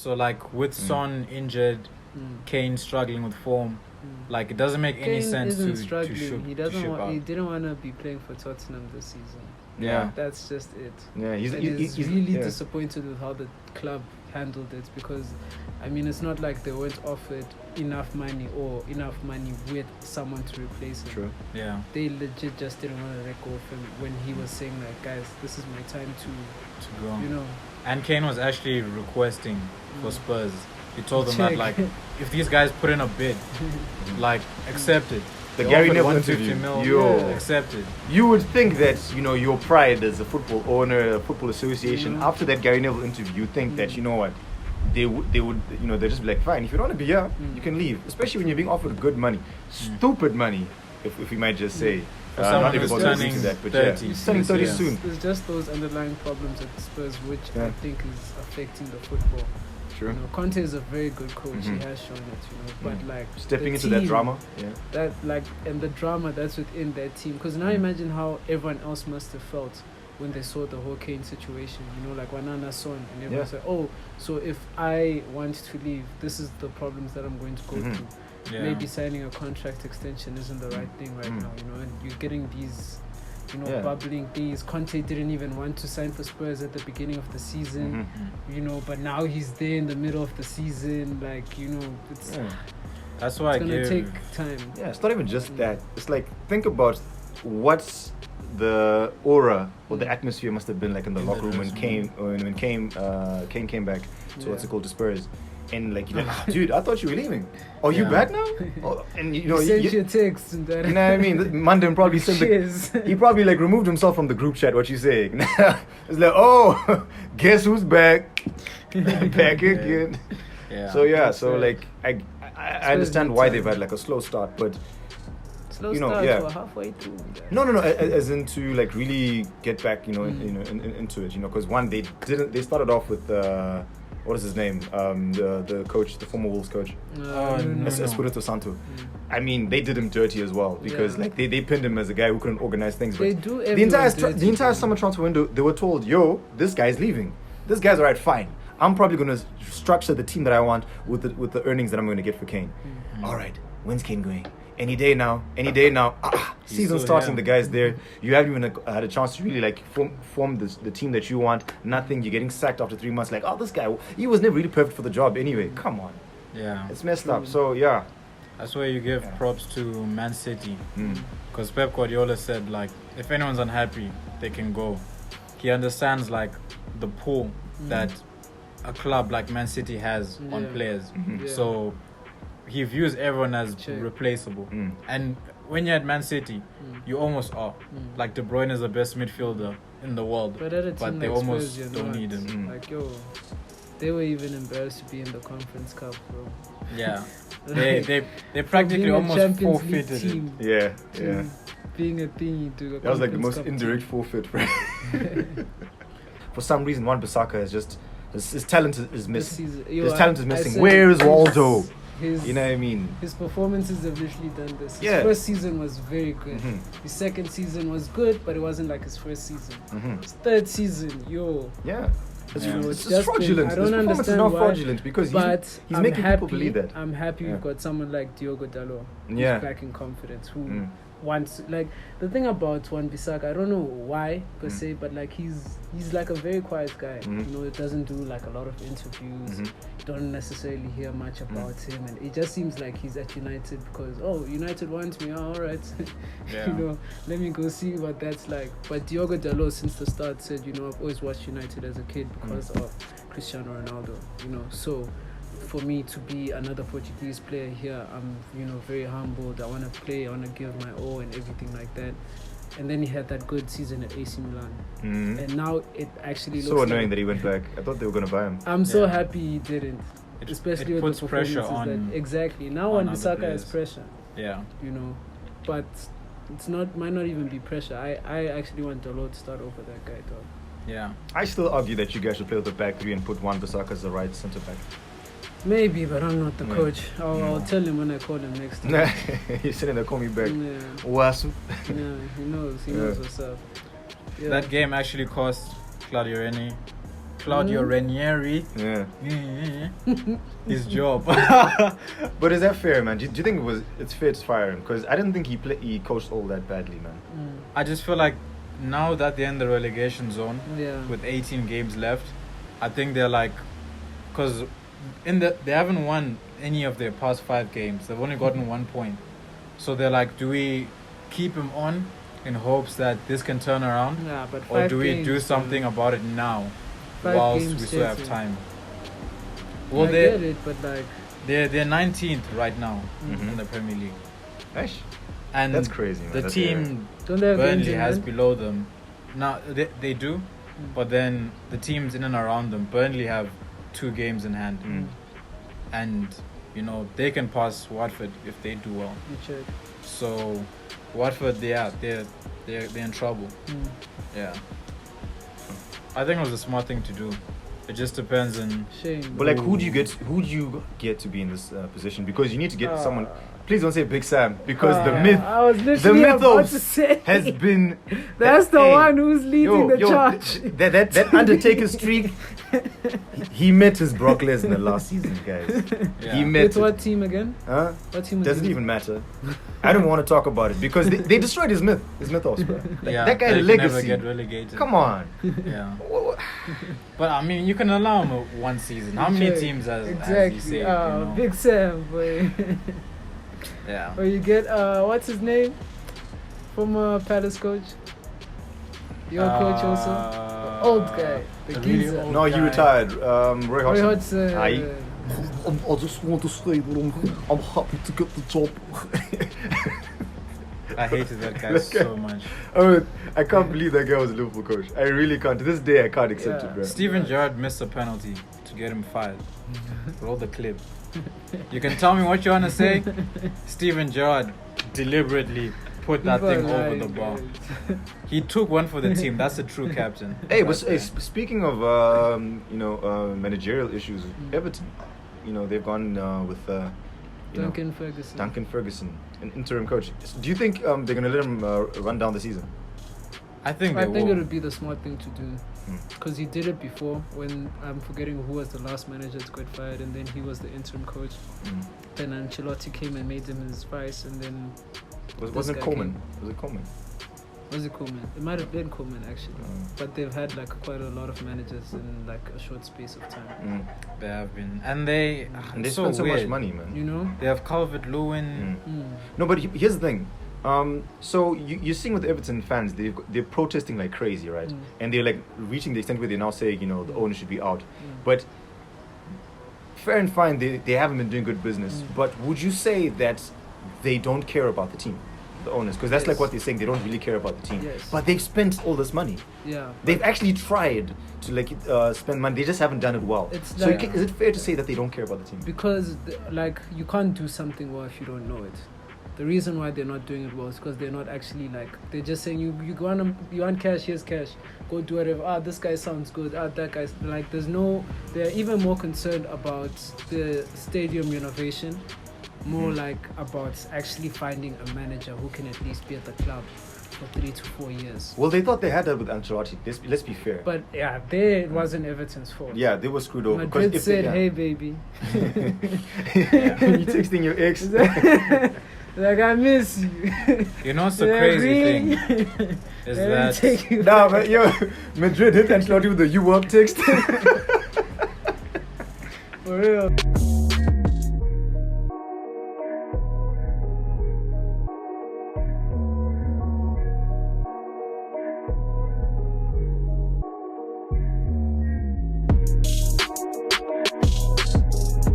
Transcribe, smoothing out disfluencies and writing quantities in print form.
So like with Son injured, Kane struggling with form, like it doesn't make any Kane sense isn't to struggling. ship, He to doesn't. ship out. He didn't want to be playing for Tottenham this season. Yeah. That's just it. Yeah, He's really disappointed with how the club handled it, because I mean it's not like they weren't offered enough money with someone to replace him. True. Yeah. They legit just didn't want to let go of him when he was saying like, guys, this is my time to go. you know. And Kane was actually requesting for Spurs. He told them Check. that like if these guys put in a bid, like accept it. The They Gary offered Neville 150 interview. mil, Yo. accept it. You would think that, you know, your pride as a football owner, a football association, after that Gary Neville interview, you think that, you know what, they would, you know, they'd just be like, fine, if you don't want to be here, you can leave. Especially when you're being offered good money, stupid money, if we might just say. For someone not even who's about going turning into that, but 30. he's turning 30 Yeah. soon. It's just those underlying problems at Spurs which I think is affecting the football. True. You know, Conte is a very good coach. Mhm. He has shown it, you know. But like Stepping the into that team, drama. Yeah. that like and the drama that's within their team. Because now imagine how everyone else must have felt when they saw the whole Kane situation. You know, like Wanana Son, and everyone said, "Oh, so if I want to leave, this is the problems that I'm going to go through." Yeah. Maybe signing a contract extension isn't the right thing right now. You know, and you're getting these. You know, bubbling things. Conte didn't even want to sign for Spurs at the beginning of the season, you know, but now he's there in the middle of the season. Like, you know, it's That's why it's gonna take time. Yeah, it's not even just that. It's like, think about what's the aura or the atmosphere must have been like in the locker room when Kane came back to what's it called, to Spurs. And like, you're like, dude, I thought you were leaving. Oh, you back now? Oh, and you know, He sent you a text and that. you know what I mean? Mandem probably sent he probably like removed himself from the group chat. What you saying? It's like, oh, guess who's back? Back again. Yeah. So like I understand why they've had like a slow start, but slow you know, start, yeah. we're halfway through. no, as in to like really get back, you know, into it, you know, because one, they started off with what is his name? The coach, the former Wolves coach, Espirito Santo. I mean, they did him dirty as well because like they pinned him as a guy who couldn't organize things. But They do the entire summer transfer window, they were told, "Yo, this guy's leaving. This guy's alright, fine. I'm probably gonna structure the team that I want with the earnings that I'm going to get for Kane. All right, when's Kane going? Any day now. Season starting, the guy's there. You haven't even had a chance to really like form the team that you want. Nothing. You're getting sacked after 3 months. Like, oh, this guy, he was never really perfect for the job anyway. Come on. Yeah. It's messed up. So yeah. That's where you give props to Man City. Because Pep Guardiola said, like, if anyone's unhappy, they can go. He understands, like, the pull that a club like Man City has on players. So he views everyone as replaceable. And when you're at Man City, you almost are. Like, De Bruyne is the best midfielder in the world. But at a team they like almost Spurs, don't need him. Like, yo, they were even embarrassed to be in the Conference Cup, bro. Yeah. They practically being a almost Champions forfeited League it. team, Yeah. being a thing to That was like the most indirect forfeit, right? For some reason, Wan-Bissaka is just his talent is missing. His talent is missing. Where is Waldo? You know what I mean? His performances have literally done this. His Yeah. first season was very good. His second season was good, but it wasn't like his first season. His third season, yo. Yeah. It's just fraudulent. I don't His performance is understand not why, fraudulent because he's making people believe that. I'm happy we've got someone like Diogo Dalot who's back in confidence, who wants, like, the thing about Wan-Bissaka, I don't know why per se, but like he's like a very quiet guy. You know, it doesn't do like a lot of interviews. You don't necessarily hear much about him, and it just seems like he's at United because United wants me. All right, you know, let me go see what that's like. But Diogo Dalot since the start said, you know, I've always watched United as a kid because of Cristiano Ronaldo. You know, so for me to be another Portuguese player here, I'm, you know, very humbled. I want to play, I want to give my all and everything like that. And then he had that good season at AC Milan. And now it actually looks so annoying that he went back. I thought they were going to buy him. I'm so happy he didn't. Especially it with puts the pressure performances on. Exactly. Now on Wan-Bissaka other has players. pressure. Yeah. You know. But it's might not even be pressure. I actually want Dalot to start over that guy, dog. Yeah. I still argue that you guys should play with the back three and put Wan-Bissaka as the right centre back. Maybe, but I'm not the coach. I'll tell him when I call him next time. He's sitting there, call me back. Yeah. Wasu. Yeah, he knows what's up. Yeah. That game actually cost Claudio Reni Claudio Ranieri. Yeah. His job. But is that fair, man? Do you think it's fair to fire him? Because I didn't think he coached all that badly, man. I just feel like now that they're in the relegation zone with 18 games left, I think they're like, because they haven't won any of their past 5 games. They've only gotten 1 point. So they're like, do we keep him on in hopes that this can turn around? Yeah, but or do we do something about it now whilst we still have time? Well, I get it, but like they're 19th right now in the Premier League. Gosh. And that's crazy, man. The team don't they have Burnley has below them. Now they do, but then the teams in and around them, Burnley have 2 games in hand, and you know they can pass Watford if they do well. So Watford, they're in trouble. Yeah, I think it was a smart thing to do. It just depends on. Shame. But like, who do you get to be in this position? Because you need to get someone. Please don't say Big Sam, because the mythos has been. That's the one who's leading the charge. That Undertaker streak. He met his Brock Lesnar last season, guys. Yeah. He met. With what team again? Huh? What team? Doesn't even matter. I don't want to talk about it because they destroyed his mythos, bro. That guy they legacy. Never get relegated. Come on. Yeah. But I mean, you can allow him one season. How many teams as you say? You know? Big Sam, boy. Yeah. Or you get what's his name? Former Palace coach. Your coach also. Old guy. The geezer. Really No, he retired. Roy Hodgson. I just want to say that I'm happy to get the job. I hated that guy so much. Oh, I can't believe that guy was a Liverpool coach. I really can't. To this day, I can't accept it, bro. Steven Gerrard missed a penalty to get him fired. Roll the clip. You can tell me what you want to say. Steven Gerrard deliberately put that thing over the bar. He took one for the team. That's a true captain. Hey, but speaking of managerial issues, Everton, they've gone with Duncan Ferguson, an interim coach. Do you think they're gonna let him run down the season? I think it would be the smart thing to do, because he did it before when I'm forgetting who was the last manager that got fired, and then he was the interim coach. Then Ancelotti came and made him his vice, and then was it Coleman? Was it Coleman? Was it Coleman? It might have been Coleman actually, but they've had like quite a lot of managers in like a short space of time. They have been, and they spend so much money, man. You know, they have Calvert-Lewin. No, but here's the thing. So you're seeing with the Everton fans, they're protesting like crazy, right? And they're like reaching the extent where they're now saying, the owner should be out. But fair and fine, they haven't been doing good business. But would you say that they don't care about the team, the owners? Because that's like what they're saying. They don't really care about the team. Yes. But they've spent all this money. Yeah. They've actually tried to spend money. They just haven't done it well. So is it fair to say that they don't care about the team? Because you can't do something well if you don't know it. The reason why they're not doing it well is because they're not actually they're just saying you want cash, here's cash, go do whatever. This guy sounds good. That guy's they're even more concerned about the stadium renovation, more about actually finding a manager who can at least be at the club for 3 to 4 years. Well, they thought they had that with Ancelotti. Let's be fair. But yeah, it wasn't Everton's fault. Yeah, they were screwed over. Madrid said, "Hey, baby." When you're texting your ex. I miss you. You know what's the crazy thing? Is that... Nah, but Madrid hit Ancelotti with the "you work" text. For real.